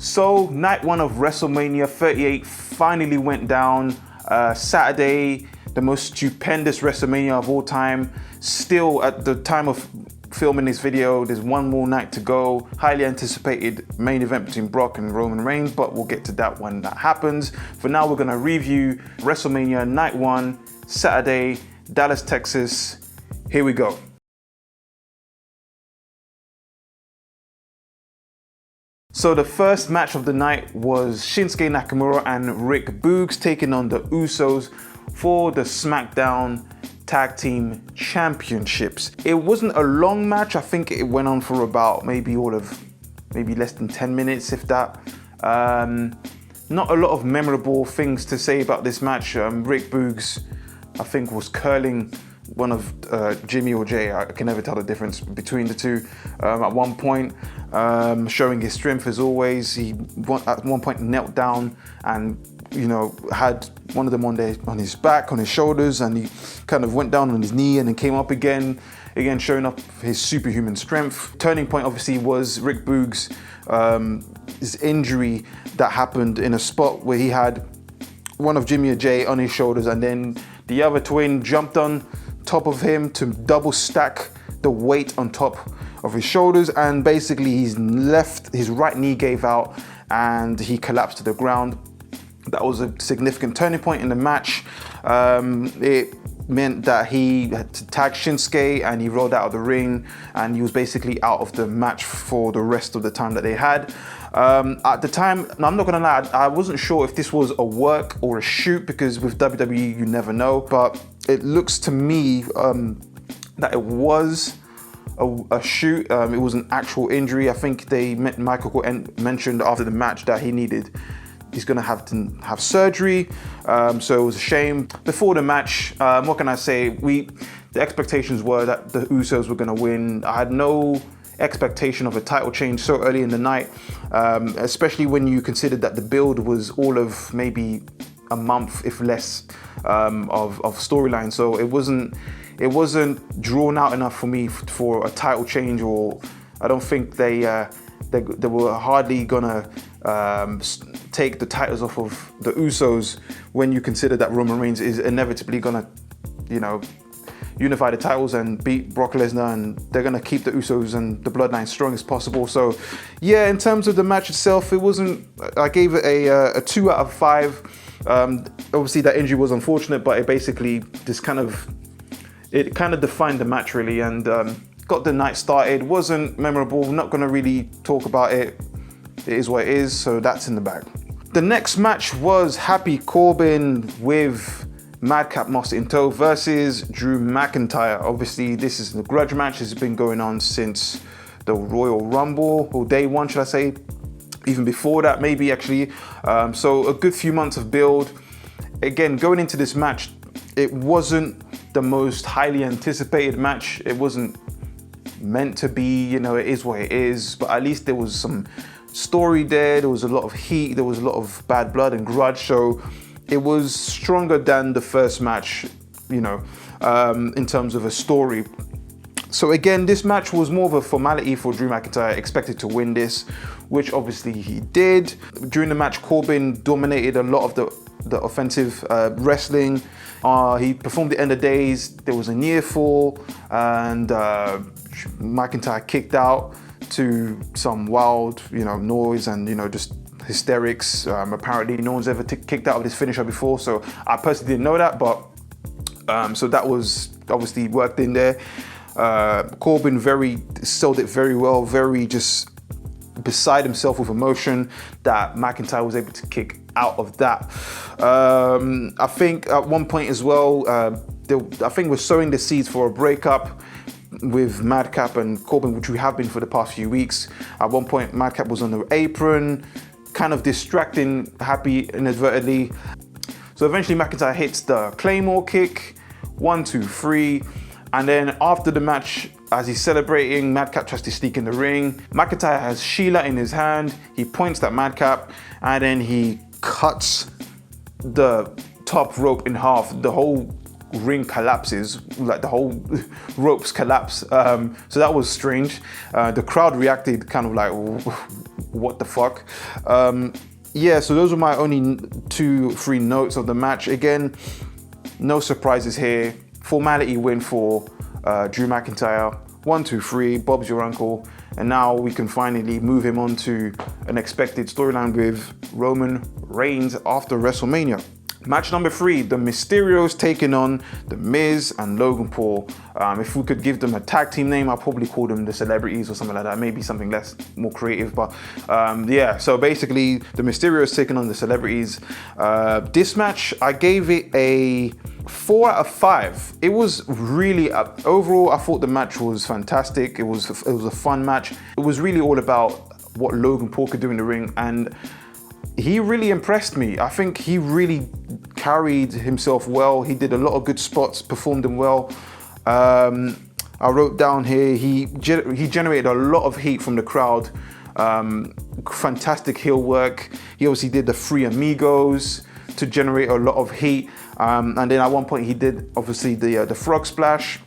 So, night one of WrestleMania 38 finally went down. Saturday, the most stupendous WrestleMania of all time. Still, at the time of filming this video, there's one more night to go. Highly anticipated main event between Brock and Roman Reigns, but we'll get to that when that happens. For now, we're gonna review WrestleMania night one, Saturday, Dallas, Texas. Here we go. So the first match of the night was Shinsuke Nakamura and Rick Boogs taking on the Usos for the SmackDown Tag Team Championships. It wasn't a long match. I think it went on for about maybe less than 10 minutes, if that. Not a lot of memorable things to say about this match. Rick Boogs, I think, was curling one of Jimmy or Jay. I can never tell the difference between the two. At one point, showing his strength as always. He at one point knelt down and had one of them on his back, on his shoulders, and he kind of went down on his knee and then came up again showing up his superhuman strength. Turning point obviously was Rick Boogs' his injury that happened in a spot where he had one of Jimmy or Jay on his shoulders, and then the other twin jumped on top of him to double stack the weight on top of his shoulders, and basically his right knee gave out and he collapsed to the ground. That was a significant turning point in the match. It meant that he had to tag Shinsuke and he rolled out of the ring, and he was basically out of the match for the rest of the time that they had. At the time, I'm not gonna lie, I wasn't sure if this was a work or a shoot, because with WWE you never know, but it looks to me that it was a shoot. It was an actual injury. I think Michael mentioned after the match that he's gonna have to have surgery, so it was a shame. Before the match, what can I say? The expectations were that the Usos were gonna win. I had no expectation of a title change so early in the night, especially when you considered that the build was all of maybe a month, if less, of storyline. So it wasn't drawn out enough for me for a title change, or I don't think they were hardly gonna take the titles off of the Usos when you consider that Roman Reigns is inevitably gonna, unify the titles and beat Brock Lesnar, and they're gonna keep the Usos and the Bloodline strong as possible. So yeah, in terms of the match itself, I gave it a 2 out of 5. Obviously that injury was unfortunate, but it basically kind of defined the match really, and got the night started. Wasn't memorable, not gonna really talk about it. It is what it is, so that's in the bag. The next match was Happy Corbin with Madcap Moss in tow versus Drew McIntyre. Obviously, this is the grudge match. It's been going on since the Royal Rumble, or day one, should I say? Even before that, maybe actually. So a good few months of build. Again, going into this match, it wasn't the most highly anticipated match. It wasn't meant to be, it is what it is, but at least there was some story there. There was a lot of heat. There was a lot of bad blood and grudge. So it was stronger than the first match, in terms of a story. So again, this match was more of a formality for Drew McIntyre, expected to win this, which obviously he did. During the match, Corbin dominated a lot of the offensive wrestling. He performed the end of days. There was a near fall, and McIntyre kicked out to some wild, noise and, just hysterics. Apparently no one's ever kicked out of this finisher before, so I personally didn't know that, but so that was obviously worked in there. Corbin sold it very well, very just beside himself with emotion that McIntyre was able to kick out of that. I think at one point as well, I think we're sowing the seeds for a breakup with Madcap and Corbin, which we have been for the past few weeks. At one point, Madcap was on the apron, kind of distracting Happy inadvertently. So eventually McIntyre hits the Claymore kick, 1, 2, 3. And then after the match, as he's celebrating, Madcap tries to sneak in the ring. McIntyre has Sheila in his hand. He points at Madcap, and then he cuts the top rope in half. The whole ring collapses, like the whole ropes collapse. So that was strange. The crowd reacted kind of like, what the fuck. Yeah, so those are my only 2-3 notes of the match. Again, no surprises here. Formality win for Drew McIntyre. 1, 2, 3, Bob's your uncle. And now we can finally move him on to an expected storyline with Roman Reigns after WrestleMania. Match number 3, the Mysterios taking on The Miz and Logan Paul. If we could give them a tag team name, I'd probably call them the Celebrities or something like that. Maybe something more creative. But yeah, so basically the Mysterios taking on the Celebrities. This match, I gave it a 4 out of 5. It was really, overall, I thought the match was fantastic. It was a fun match. It was really all about what Logan Paul could do in the ring, and he really impressed me. I think he really carried himself well. He did a lot of good spots, performed them well. I wrote down here, he generated a lot of heat from the crowd. Fantastic heel work. He obviously did the Three Amigos to generate a lot of heat. And then at one point he did obviously the frog splash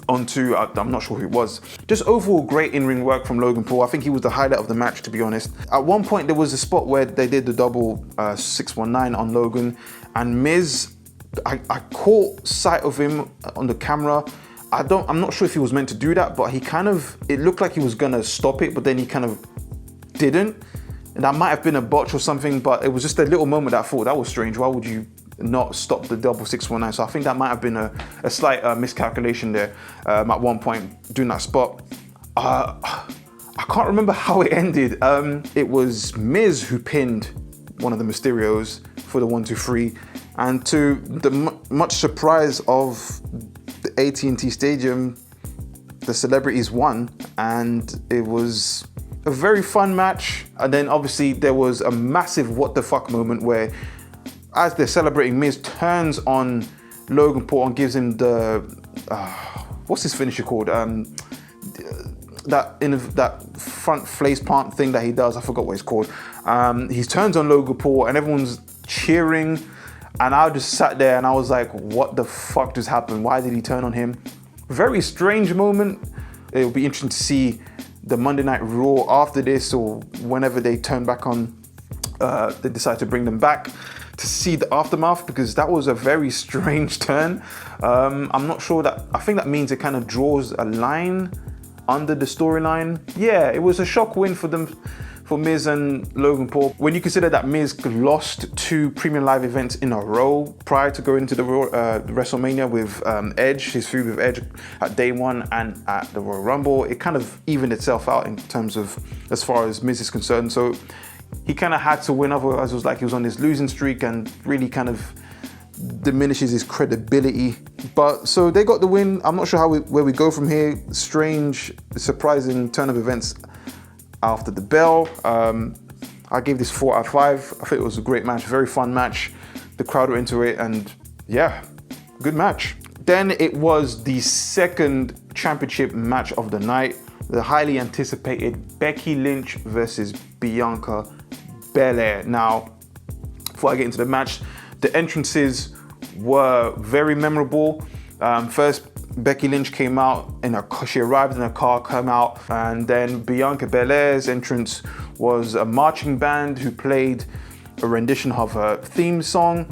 onto, I'm not sure who it was. Just overall great in-ring work from Logan Paul. I think he was the highlight of the match, to be honest. At one point there was a spot where they did the double 619 on Logan, and Miz, I caught sight of him on the camera. I'm not sure if he was meant to do that, but it looked like he was gonna stop it, but then he kind of didn't. And that might have been a botch or something, but it was just a little moment that I thought, that was strange. Why would you not stop the double 619? So I think that might have been a slight miscalculation there at one point doing that spot. I can't remember how it ended. It was Miz who pinned one of the Mysterios for the 1, 2, 3, and to the much surprise of the AT&T Stadium, the Celebrities won, and it was a very fun match. And then obviously there was a massive what the fuck moment where, as they're celebrating, Miz turns on Logan Paul and gives him the, what's his finisher called? That front face plant thing that he does, I forgot what it's called. He turns on Logan Paul and everyone's cheering, and I just sat there and I was like, what the fuck just happened? Why did he turn on him? Very strange moment. It'll be interesting to see the Monday Night Raw after this, or whenever they turn back on, they decide to bring them back to see the aftermath, because that was a very strange turn. I'm not sure I think that means it kind of draws a line under the storyline. Yeah, it was a shock win for them, for Miz and Logan Paul. When you consider that Miz lost 2 premium live events in a row prior to going into the WrestleMania with Edge, his feud with Edge at day 1 and at the Royal Rumble, it kind of evened itself out in terms of, as far as Miz is concerned. So he kind of had to win, otherwise it was like he was on this losing streak and really kind of diminishes his credibility. But so they got the win. I'm not sure where we go from here. Strange, surprising turn of events after the bell. I gave this 4 out of 5. I think it was a great match, very fun match. The crowd were into it, and yeah, good match. Then it was the second championship match of the night, the highly anticipated Becky Lynch versus Bianca Belair. Now, before I get into the match, the entrances were very memorable. First, Becky Lynch came out she arrived in a car, came out, and then Bianca Belair's entrance was a marching band who played a rendition of her theme song,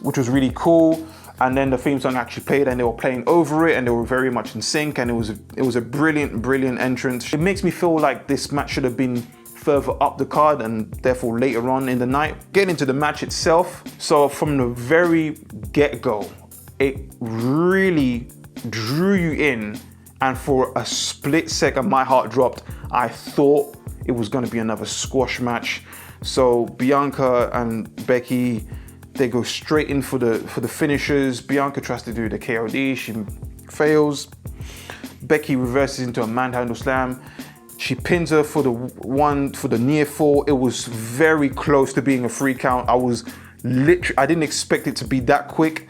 which was really cool. And then the theme song actually played and they were playing over it and they were very much in sync, and it was a brilliant entrance. It makes me feel like this match should have been further up the card and therefore later on in the night. Getting into the match itself, so from the very get-go, it really drew you in, and for a split second my heart dropped. I thought it was going to be another squash match. So Bianca and Becky, they go straight in for the finishers. Bianca tries to do the KOD, she fails. Becky reverses into a manhandle slam. She pins her for the near fall. It was very close to being a 3 count. I didn't expect it to be that quick.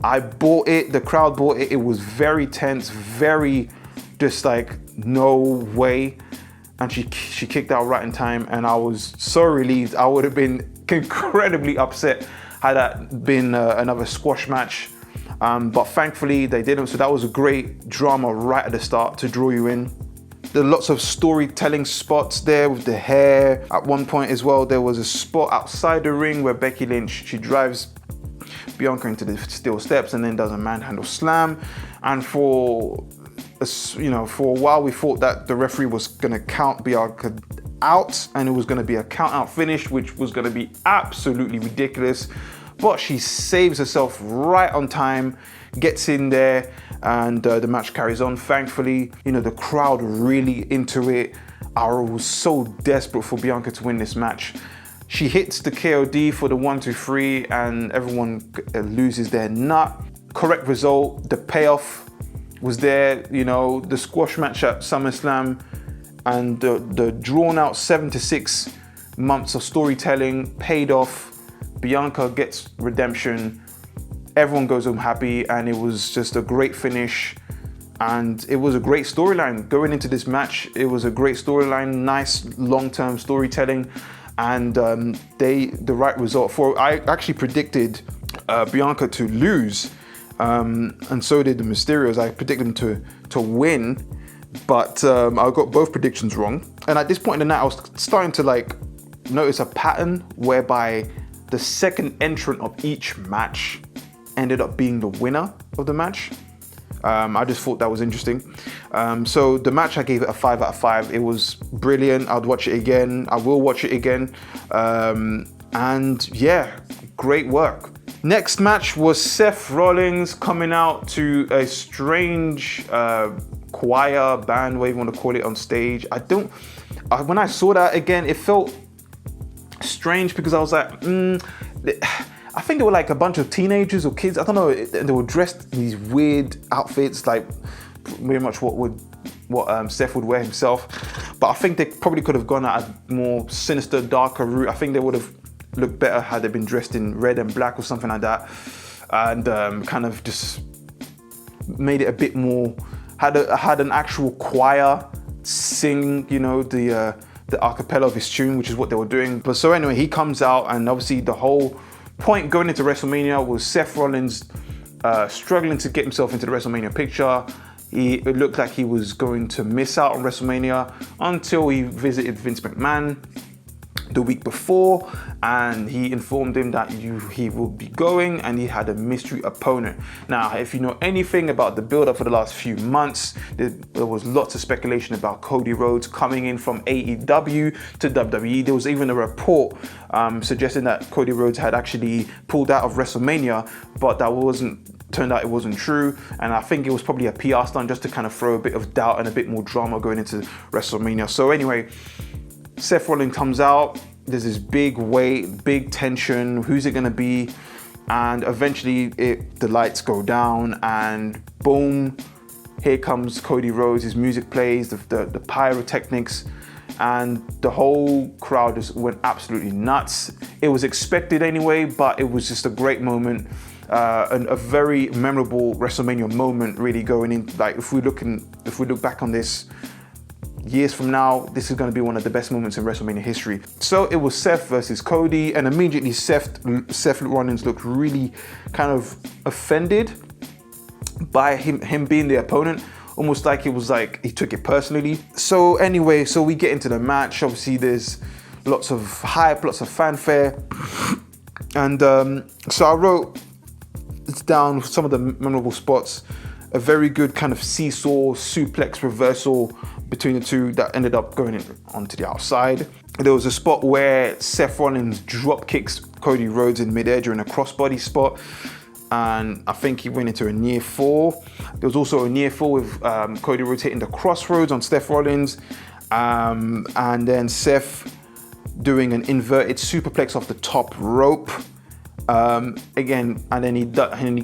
I bought it, the crowd bought it. It was very tense, very just like, no way. And she kicked out right in time, and I was so relieved. I would have been incredibly upset had that been another squash match. But thankfully they didn't, so that was a great drama right at the start to draw you in. There are lots of storytelling spots there with the hair. At one point as well, there was a spot outside the ring where Becky Lynch, she drives Bianca into the steel steps and then does a manhandle slam. And for a while we thought that the referee was gonna count Bianca out and it was gonna be a count out finish, which was gonna be absolutely ridiculous. But she saves herself right on time, gets in there, and the match carries on. Thankfully, the crowd really into it. I was so desperate for Bianca to win this match. She hits the KOD for the 1-2-3 and everyone loses their nut. Correct result, the payoff was there, the squash match at SummerSlam and the drawn out 7 to 6 months of storytelling paid off. Bianca gets redemption, everyone goes home happy, and it was just a great finish. And it was a great storyline going into this match. It was a great storyline, nice long-term storytelling, and the right result for. I actually predicted Bianca to lose, and so did the Mysterios. I predicted them to win, but I got both predictions wrong. And at this point in the night, I was starting to notice a pattern whereby the second entrant of each match ended up being the winner of the match. I just thought that was interesting. So the match, I gave it a 5 out of 5. It was brilliant. I'd watch it again. I will watch it again. And yeah, great work. Next match was Seth Rollins coming out to a strange choir, band, whatever you want to call it, on stage. When I saw that again, it felt strange because I was like, I think they were a bunch of teenagers or kids. I don't know. They were dressed in these weird outfits, very much what Seth would wear himself. But I think they probably could have gone at a more sinister, darker route. I think they would have looked better had they been dressed in red and black or something like that, and kind of just made it a bit more. Had an actual choir sing, the acapella of his tune, which is what they were doing. But so anyway, he comes out, and obviously the whole point going into WrestleMania was Seth Rollins struggling to get himself into the WrestleMania picture. It looked like he was going to miss out on WrestleMania until he visited Vince McMahon the week before, and he informed him that he will be going, and he had a mystery opponent. Now, if you know anything about the build-up for the last few months, there was lots of speculation about Cody Rhodes coming in from AEW to WWE. There was even a report suggesting that Cody Rhodes had actually pulled out of WrestleMania, but turned out it wasn't true. And I think it was probably a PR stunt just to kind of throw a bit of doubt and a bit more drama going into WrestleMania. So anyway, Seth Rollins comes out, there's this big wait, big tension, who's it gonna be? And eventually the lights go down and boom, here comes Cody Rhodes, his music plays, the pyrotechnics, and the whole crowd just went absolutely nuts. It was expected anyway, but it was just a great moment, and a very memorable WrestleMania moment really going in. If we look back on this years from now, this is going to be one of the best moments in WrestleMania history. So it was Seth versus Cody, and immediately Seth Rollins looked really kind of offended by him being the opponent, almost like it was like he took it personally. So anyway, so we get into the match. Obviously there's lots of hype, lots of fanfare, and so I wrote down some of the memorable spots. A very good kind of seesaw suplex reversal between the two that ended up going onto the outside. There was a spot where Seth Rollins drop kicks Cody Rhodes in midair during a crossbody spot, and I think he went into a near fall. There was also a near fall with Cody Rhodes hitting the crossroads on Seth Rollins, and then Seth doing an inverted superplex off the top rope. Again, and then he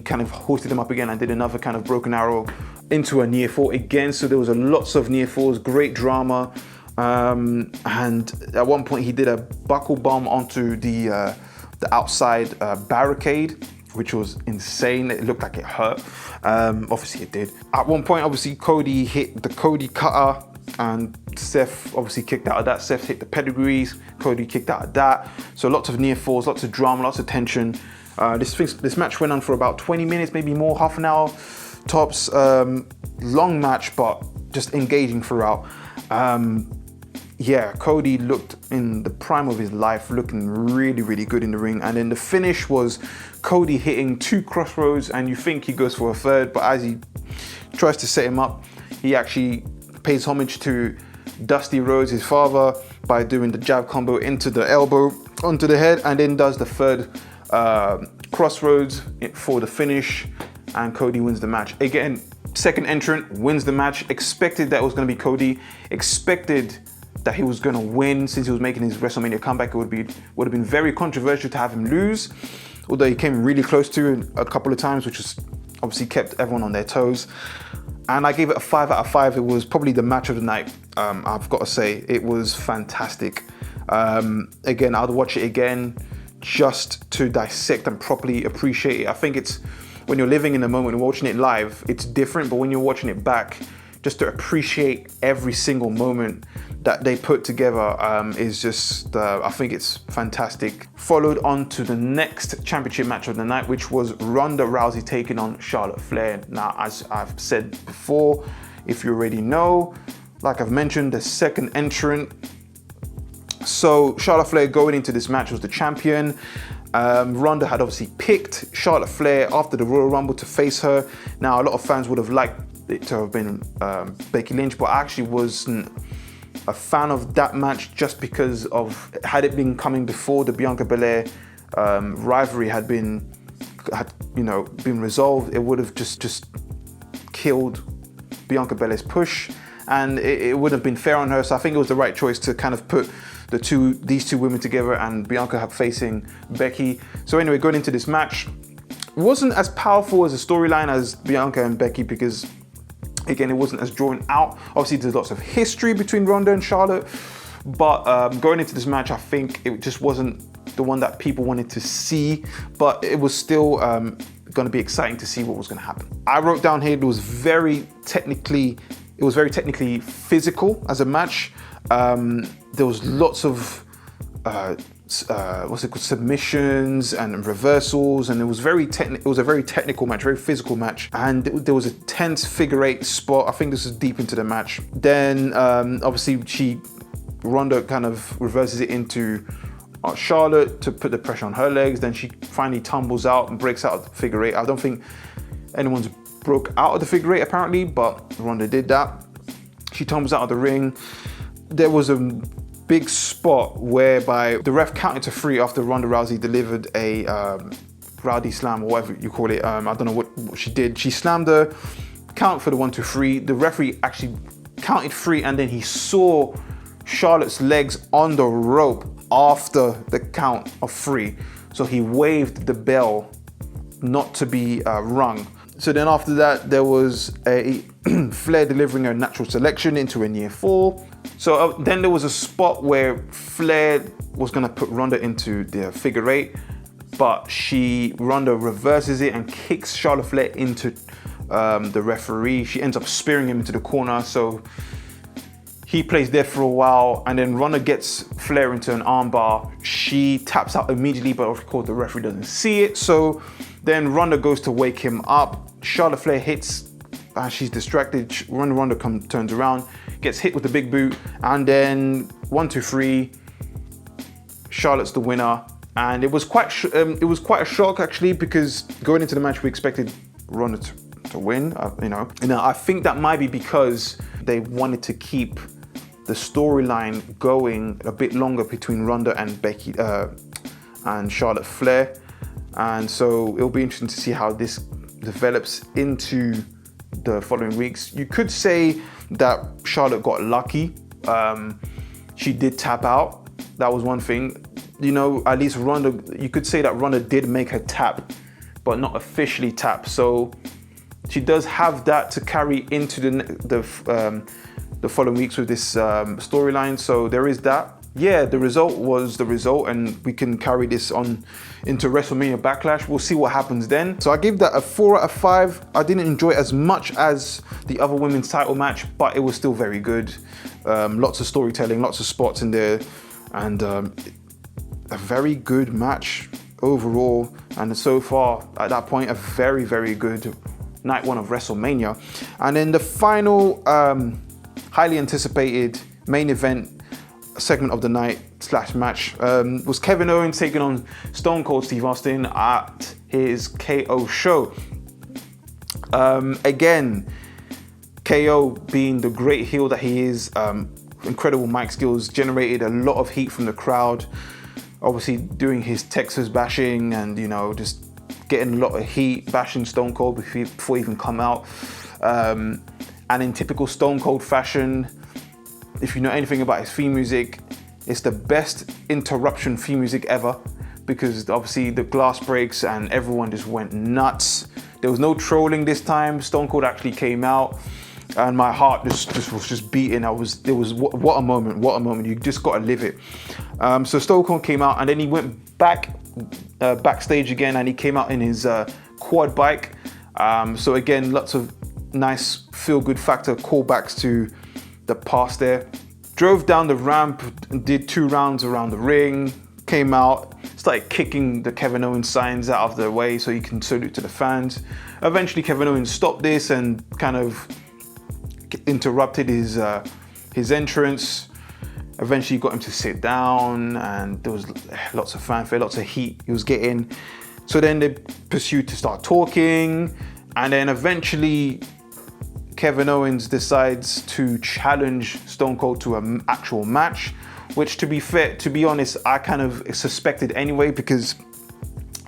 kind of hoisted him up again and did another kind of broken arrow into a near fall again. So there was lots of near falls, great drama, and at one point he did a buckle bomb onto the outside barricade, which was insane. It looked like it hurt. Obviously it did. At one point, obviously Cody hit the Cody cutter, and Seth obviously kicked out of that. Seth hit the pedigrees, Cody kicked out of that. So lots of near falls, lots of drama, lots of tension. This match went on for about 20 minutes, maybe more, half an hour tops. Long match, but just engaging throughout. Yeah, Cody looked in the prime of his life, looking really, really good in the ring. And then the finish was Cody hitting 2 crossroads, and you think he goes for a third, but as he tries to set him up, he actually pays homage to Dusty Rhodes, his father, by doing the jab combo into the elbow, onto the head, and then does the third crossroads for the finish, and Cody wins the match. Again, second entrant wins the match. Expected that it was going to be Cody. Expected that he was going to win since he was making his WrestleMania comeback. It would have been very controversial to have him lose, although he came really close to a couple of times, which was obviously kept everyone on their toes. And I gave it a 5 out of 5. It was probably the match of the night. I've got to say, it was fantastic. Again, I'd watch it again just to dissect and properly appreciate it. I think it's, when you're living in the moment and watching it live, it's different, but when you're watching it back, just to appreciate every single moment that they put together is just, I think it's fantastic. Followed on to the next championship match of the night, which was Ronda Rousey taking on Charlotte Flair. Now, as I've said before, if you already know, like I've mentioned, the second entrant. So Charlotte Flair going into this match was the champion. Ronda had obviously picked Charlotte Flair after the Royal Rumble to face her. Now, a lot of fans would have liked it to have been Becky Lynch, but I actually wasn't a fan of that match just because of, had it been coming before the Bianca Belair rivalry had been resolved, it would have just killed Bianca Belair's push, and it would have been fair on her. So I think it was the right choice to kind of put these two women together, and Bianca facing Becky. So anyway, going into this match, it wasn't as powerful as a storyline as Bianca and Becky because, again, it wasn't as drawn out. Obviously, there's lots of history between Ronda and Charlotte, but going into this match, I think it just wasn't the one that people wanted to see, but it was still going to be exciting to see what was going to happen. I wrote down here, it was very technically physical as a match. There was lots of submissions and reversals, and it was a very technical match, very physical match, and there was a tense figure 8 spot. I think this is deep into the match. Then obviously Ronda kind of reverses it into Charlotte to put the pressure on her legs. Then she finally tumbles out and breaks out of the figure 8. I don't think anyone's broke out of the figure 8 apparently, but Ronda did that. She tumbles out of the ring. There was a big spot whereby the ref counted to 3 after Ronda Rousey delivered a rowdy slam, or whatever you call it. I don't know what she did. She slammed her, count for the 1, 2, 3. The referee actually counted 3, and then he saw Charlotte's legs on the rope after the count of 3. So he waved the bell not to be rung. So then after that, there was a Flair delivering a natural selection into a near fall. So then there was a spot where Flair was going to put Ronda into the figure 8, but Ronda reverses it and kicks Charlotte Flair into the referee. She ends up spearing him into the corner, so he plays there for a while, and then Ronda gets Flair into an armbar. She taps out immediately, but of course the referee doesn't see it. So then Ronda goes to wake him up. Charlotte Flair hits, she's distracted. Ronda turns around, gets hit with the big boot, and then 1, 2, 3. Charlotte's the winner, and it was quite a shock actually, because going into the match we expected Ronda to win. And I think that might be because they wanted to keep the storyline going a bit longer between Ronda and Becky and Charlotte Flair, and so it'll be interesting to see how this develops into the following weeks. You could say that Charlotte got lucky. She did tap out. That was one thing. At least Ronda, you could say that Ronda did make her tap, but not officially tap. So she does have that to carry into the following weeks with this storyline. So there is that. Yeah, the result was the result, and we can carry this on into WrestleMania Backlash. We'll see what happens then. So I give that a 4 out of 5. I didn't enjoy it as much as the other women's title match, but it was still very good. Lots of storytelling, lots of spots in there, and a very good match overall. And so far, at that point, a very, very good night 1 of WrestleMania. And then the final highly anticipated main event segment of the night / match was Kevin Owens taking on Stone Cold Steve Austin at his KO show. Again, KO being the great heel that he is, incredible mic skills, generated a lot of heat from the crowd. Obviously doing his Texas bashing and, you know, just getting a lot of heat, bashing Stone Cold before he even come out. And in typical Stone Cold fashion, if you know anything about his theme music, it's the best interruption theme music ever, because obviously the glass breaks and everyone just went nuts. There was no trolling this time. Stone Cold actually came out and my heart just was just beating. What a moment. You just got to live it. So Stone Cold came out and then he went backstage again, and he came out in his quad bike. So again, lots of nice feel-good factor callbacks to the past there. Drove down the ramp, did 2 rounds around the ring, came out, started kicking the Kevin Owens signs out of the way so he can salute to the fans. Eventually Kevin Owens stopped this and kind of interrupted his entrance. Eventually got him to sit down, and there was lots of fanfare, lots of heat he was getting. So then they pursued to start talking, and then eventually Kevin Owens decides to challenge Stone Cold to an actual match, which, to be honest, I kind of suspected anyway, because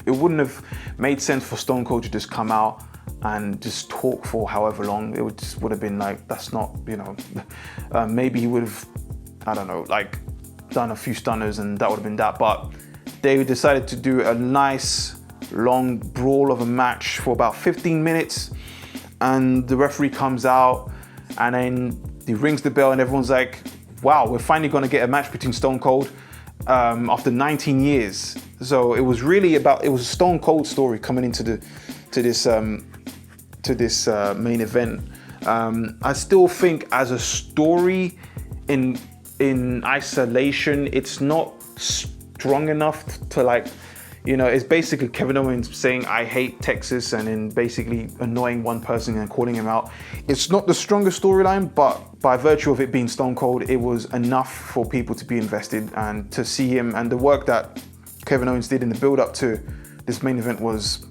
it wouldn't have made sense for Stone Cold to just come out and just talk for however long. It would have been like, that's not, you know, maybe he would have, I don't know, like done a few stunners and that would have been that. But they decided to do a nice long brawl of a match for about 15 minutes. And the referee comes out and then he rings the bell and everyone's like, wow, we're finally going to get a match between Stone Cold after 19 years. So it was really it was a Stone Cold story coming into this main event. I still think as a story in isolation, it's not strong enough to, like, you know, it's basically Kevin Owens saying, I hate Texas, and then basically annoying one person and calling him out. It's not the strongest storyline, but by virtue of it being Stone Cold, it was enough for people to be invested and to see him. And the work that Kevin Owens did in the build up to this main event was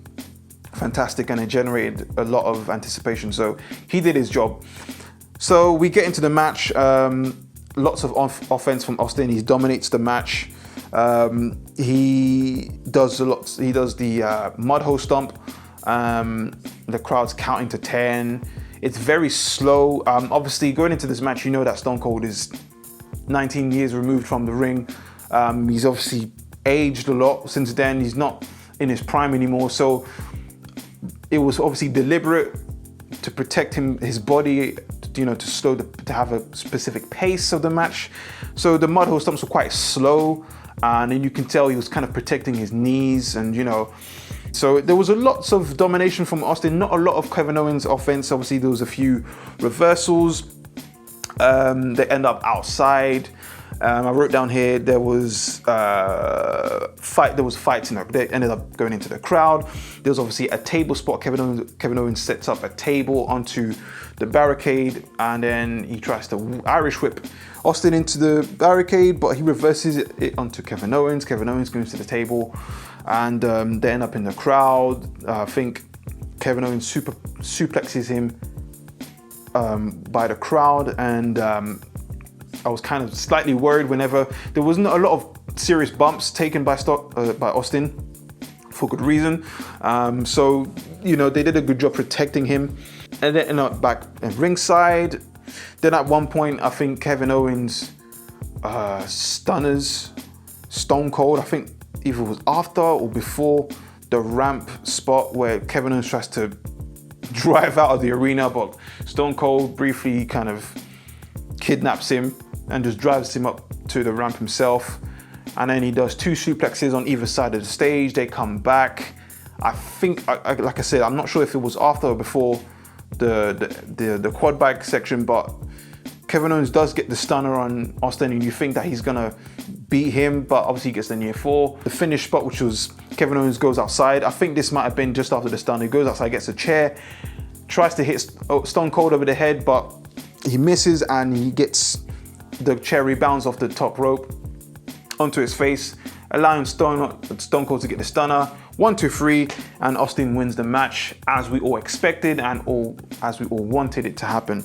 fantastic, and it generated a lot of anticipation. So he did his job. So we get into the match. Lots of offense from Austin. He dominates the match. He does the mud hole stomp. The crowd's counting to 10. It's very slow. Obviously, going into this match, you know that Stone Cold is 19 years removed from the ring. He's obviously aged a lot since then. He's not in his prime anymore. So it was obviously deliberate to protect his body, you know, to have a specific pace of the match. So the mud hole stomps were quite slow. And then you can tell he was kind of protecting his knees, and, you know, so there was lots of domination from Austin, not a lot of Kevin Owens offense. Obviously there was a few reversals. They end up outside. I wrote down here there was fights, you know, they ended up going into the crowd. There was obviously a table spot. Kevin Owens sets up a table onto the barricade, and then he tries to Irish whip Austin into the barricade, but he reverses it onto Kevin Owens. Kevin Owens goes to the table, and they end up in the crowd. I think Kevin Owens suplexes him by the crowd, and I was kind of slightly worried whenever there wasn't a lot of serious bumps taken by Austin, for good reason. So, you know, they did a good job protecting him. And then ended up back at ringside. Then at one point, I think Kevin Owens stunners Stone Cold. I think either it was after or before the ramp spot where Kevin Owens tries to drive out of the arena, but Stone Cold briefly kind of kidnaps him and just drives him up to the ramp himself. And then he does 2 suplexes on either side of the stage. They come back. I think, like I said, I'm not sure if it was after or before the quad bike section, but Kevin Owens does get the stunner on Austin, and you think that he's gonna beat him, but obviously he gets the near fall. The finish spot, which was Kevin Owens goes outside. I think this might have been just after the stunner. He goes outside, gets a chair, tries to hit Stone Cold over the head, but he misses and he gets the chair rebounds off the top rope onto his face, allowing Stone Cold to get the stunner. 1, 2, 3, and Austin wins the match as we all expected and as we all wanted it to happen.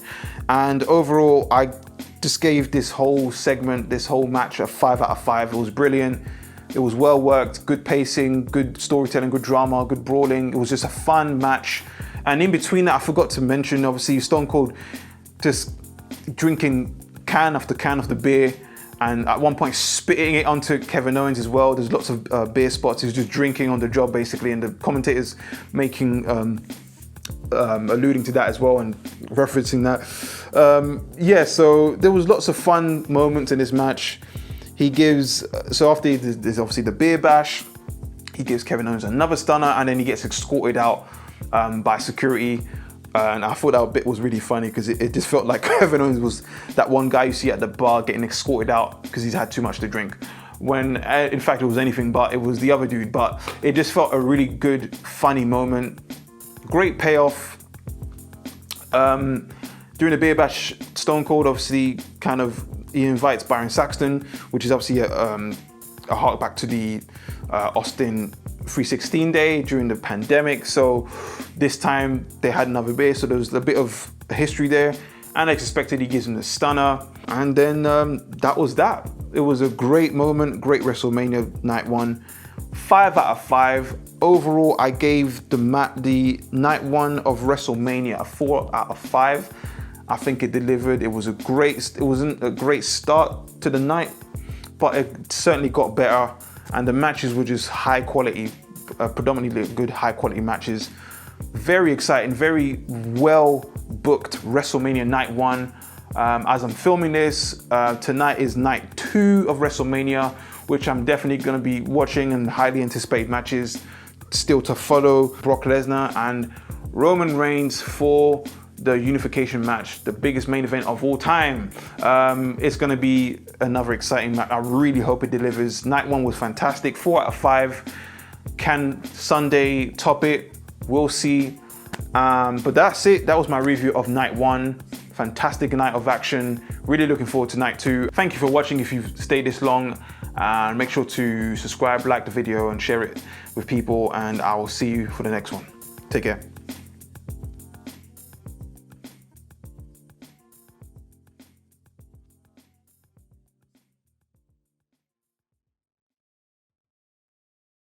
And overall, I just gave this whole segment, this whole match a 5 out of 5. It was brilliant. It was well worked, good pacing, good storytelling, good drama, good brawling. It was just a fun match. And in between that, I forgot to mention, obviously, Stone Cold just drinking can after can of the beer, and at one point spitting it onto Kevin Owens as well. There's lots of beer spots. He's just drinking on the job basically, and the commentators making alluding to that as well and referencing that. Yeah, so there was lots of fun moments in this match. He gives, so after there's obviously the beer bash, he gives Kevin Owens another stunner, and then he gets escorted out by security. And I thought that bit was really funny because it just felt like Kevin Owens was that one guy you see at the bar getting escorted out because he's had too much to drink. When in fact it was anything but, it was the other dude. But it just felt a really good, funny moment. Great payoff. During the beer bash, Stone Cold obviously he invites Byron Saxton, which is obviously a hark back to the Austin 316 day during the pandemic. So this time they had another beer, so there was a bit of history there. And as expected, he gives him the stunner, and then that was that. It was a great moment, great WrestleMania night 1. 5 out of 5. Overall, I gave the night 1 of WrestleMania a 4 out of 5. I think it delivered. It wasn't a great start to the night, but it certainly got better. And the matches were just high quality, predominantly good high quality matches. Very exciting, very well booked WrestleMania night 1. As I'm filming this, tonight is night 2 of WrestleMania, which I'm definitely going to be watching, and highly anticipated matches still to follow. Brock Lesnar and Roman Reigns for the unification match, the biggest main event of all time. It's going to be another exciting match. I really hope it delivers. Night 1 was fantastic. 4 out of 5. Can Sunday top it? We'll see. But that's it. That was my review of night 1. Fantastic night of action. Really looking forward to night 2. Thank you for watching if you've stayed this long. Make sure to subscribe, like the video, and share it with people. And I will see you for the next one. Take care.